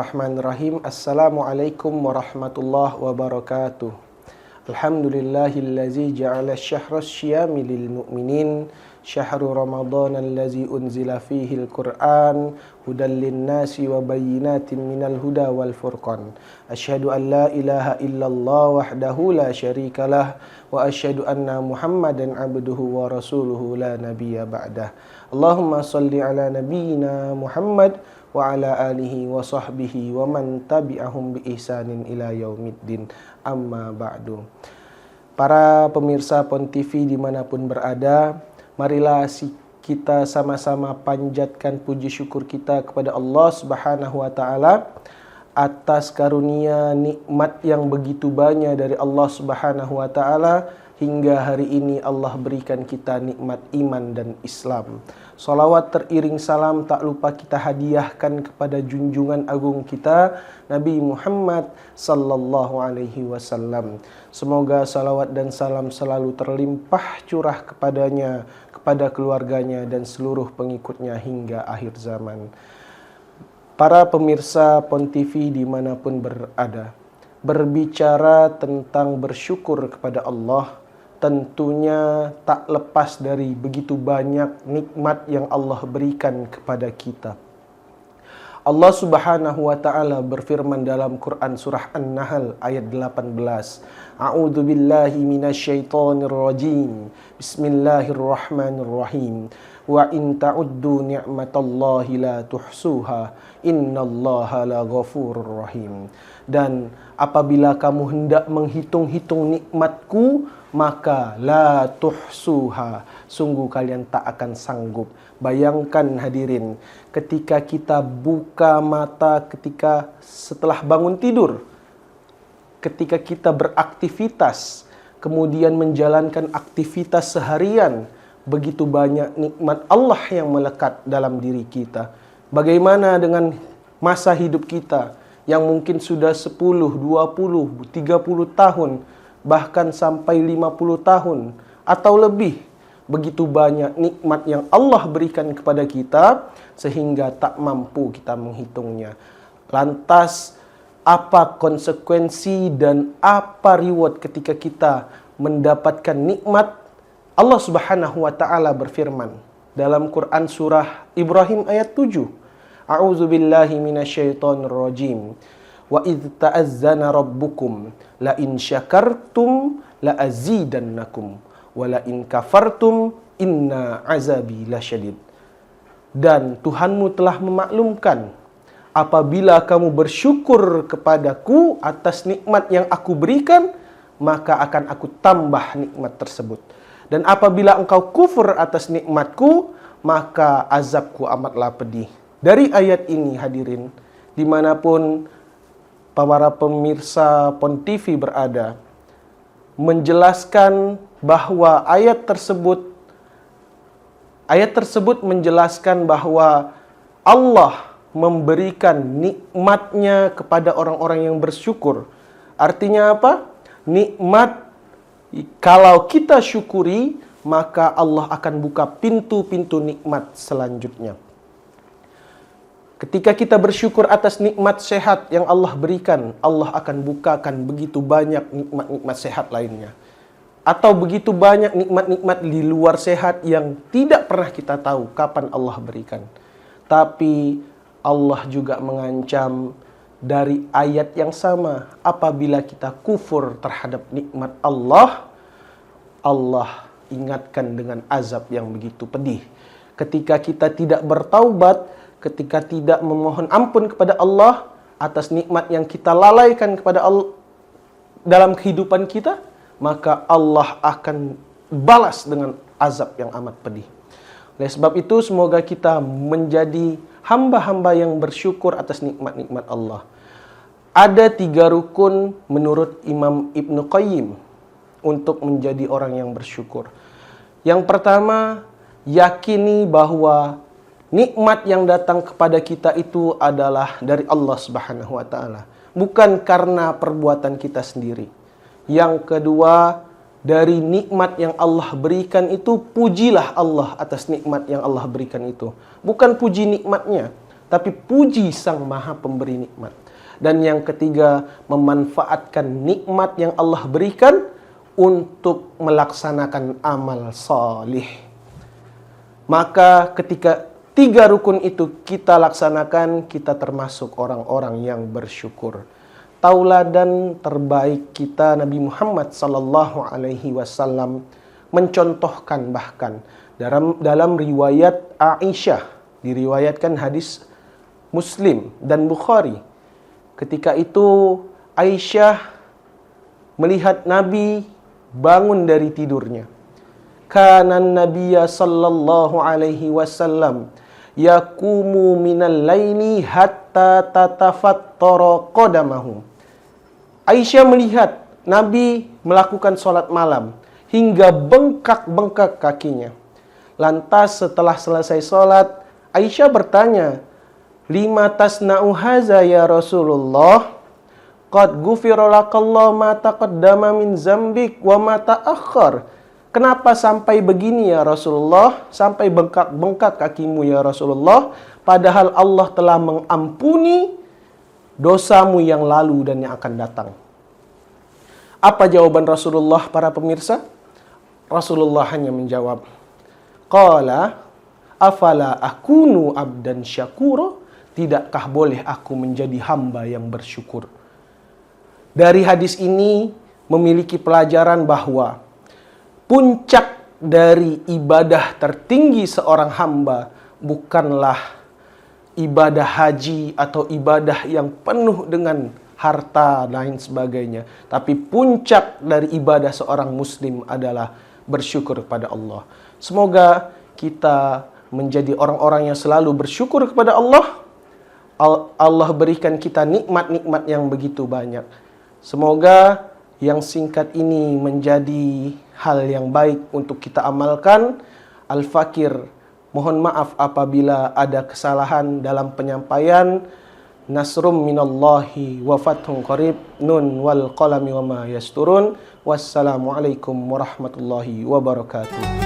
Bismillahirrahmanirrahim. Assalamualaikum warahmatullahi wabarakatuh. Alhamdulillahillazi ja'ala syahra syiyami lil mu'minin syahru ramadhan allazi unzila fihi al-Qur'an hudan lin-nasi wa bayyinatin minal huda wal furqan. Asyhadu an la ilaha illallah wahdahu la syarikalah wa asyhadu anna Muhammadan abduhu wa rasuluhu la nabiyya ba'dah. Allahumma shalli ala nabiyyina Muhammad wa ala alihi wa sahbihi wa man tabi'ahum bi ihsanin ila yaumiddin, amma ba'du. Para pemirsa PON TV dimanapun berada, marilah kita sama-sama panjatkan puji syukur kita kepada Allah Subhanahu wa Ta'ala atas karunia nikmat yang begitu banyak dari Allah Subhanahu wa Ta'ala. Hingga hari ini Allah berikan kita nikmat iman dan Islam. Salawat teriring salam tak lupa kita hadiahkan kepada junjungan agung kita Nabi Muhammad sallallahu alaihi wasallam. Semoga salawat dan salam selalu terlimpah curah kepadanya, kepada keluarganya dan seluruh pengikutnya hingga akhir zaman. Para pemirsa PON TV dimanapun berada, berbicara tentang bersyukur kepada Allah tentunya tak lepas dari begitu banyak nikmat yang Allah berikan kepada kita. Allah Subhanahu wa Ta'ala berfirman dalam Quran surah An-Nahl ayat 18. A'udzu billahi minasyaitonir rajim. Bismillahirrahmanirrahim. Wa in ta'uddu ni'matallahi la tuhsuha. Innallaha laghafurur rahim. Dan apabila kamu hendak menghitung-hitung nikmatku, maka la tuhsuha, sungguh kalian tak akan sanggup. Bayangkan hadirin, ketika kita buka mata, ketika setelah bangun tidur, ketika kita beraktivitas, kemudian menjalankan aktivitas seharian, begitu banyak nikmat Allah yang melekat dalam diri kita. Bagaimana dengan masa hidup kita yang mungkin sudah 10, 20, 30 tahun, bahkan sampai 50 tahun atau lebih. Begitu banyak nikmat yang Allah berikan kepada kita sehingga tak mampu kita menghitungnya. Lantas apa konsekuensi dan apa reward ketika kita mendapatkan nikmat? Allah Subhanahu wa Ta'ala berfirman dalam Quran surah Ibrahim ayat 7. A'udzu billahi minasyaitonir rajim. Wa idz ta'azzana rabbukum la in syakartum la azidannakum wa la in kafartum inna azabi lasyadid. Dan Tuhanmu telah memaklumkan, apabila kamu bersyukur kepadaku atas nikmat yang aku berikan, maka akan aku tambah nikmat tersebut. Dan apabila engkau kufur atas nikmatku, maka azabku amatlah pedih. Dari ayat ini hadirin, dimanapun para pemirsa PON TV berada, menjelaskan bahwa ayat tersebut menjelaskan bahwa Allah memberikan nikmatnya kepada orang-orang yang bersyukur. Artinya apa? Nikmat, kalau kita syukuri, maka Allah akan buka pintu-pintu nikmat selanjutnya. Ketika kita bersyukur atas nikmat sehat yang Allah berikan, Allah akan bukakan begitu banyak nikmat-nikmat sehat lainnya. Atau begitu banyak nikmat-nikmat di luar sehat yang tidak pernah kita tahu kapan Allah berikan. Tapi Allah juga mengancam dari ayat yang sama, apabila kita kufur terhadap nikmat Allah, Allah ingatkan dengan azab yang begitu pedih. Ketika kita tidak bertaubat, ketika tidak memohon ampun kepada Allah atas nikmat yang kita lalaikan kepada Allah dalam kehidupan kita, maka Allah akan balas dengan azab yang amat pedih. Oleh sebab itu, semoga kita menjadi hamba-hamba yang bersyukur atas nikmat-nikmat Allah. Ada 3 rukun menurut Imam Ibnu Qayyim untuk menjadi orang yang bersyukur. Yang pertama, yakini bahwa nikmat yang datang kepada kita itu adalah dari Allah Subhanahu wa Ta'ala, bukan karena perbuatan kita sendiri. Yang kedua, dari nikmat yang Allah berikan itu, pujilah Allah atas nikmat yang Allah berikan itu. Bukan puji nikmatnya, tapi puji Sang Maha Pemberi nikmat. Dan yang ketiga, memanfaatkan nikmat yang Allah berikan untuk melaksanakan amal salih. Maka ketika 3 rukun itu kita laksanakan, kita termasuk orang-orang yang bersyukur. Tauladan terbaik kita Nabi Muhammad sallallahu alaihi wasallam mencontohkan, bahkan dalam riwayat Aisyah, diriwayatkan hadis Muslim dan Bukhari. Ketika itu Aisyah melihat Nabi bangun dari tidurnya. Kana Nabiyya sallallahu alaihi wasallam yaqumu minal laili hatta tatafattara qadamahu. Aisyah melihat Nabi melakukan sholat malam hingga bengkak-bengkak kakinya. Lantas setelah selesai sholat, Aisyah bertanya, "Lima tasna'u haza ya Rasulullah? Qad ghufira lakallahu ma taqaddama min zambik wa ma ta'akhkhar." Kenapa sampai begini ya Rasulullah? Sampai bengkak-bengkak kakimu ya Rasulullah, padahal Allah telah mengampuni dosamu yang lalu dan yang akan datang. Apa jawaban Rasulullah, para pemirsa? Rasulullah hanya menjawab, qala afala akunu abdan syakura? Tidakkah boleh aku menjadi hamba yang bersyukur? Dari hadis ini memiliki pelajaran bahwa puncak dari ibadah tertinggi seorang hamba bukanlah ibadah haji atau ibadah yang penuh dengan harta dan lain sebagainya. Tapi puncak dari ibadah seorang muslim adalah bersyukur kepada Allah. Semoga kita menjadi orang-orang yang selalu bersyukur kepada Allah. Allah berikan kita nikmat-nikmat yang begitu banyak. Semoga yang singkat ini menjadi hal yang baik untuk kita amalkan. Al-Fakir, mohon maaf apabila ada kesalahan dalam penyampaian. Nasrum minallahi wa fathun qarib. Nun wal qalami wa ma yasturun. Wassalamualaikum warahmatullahi wabarakatuh.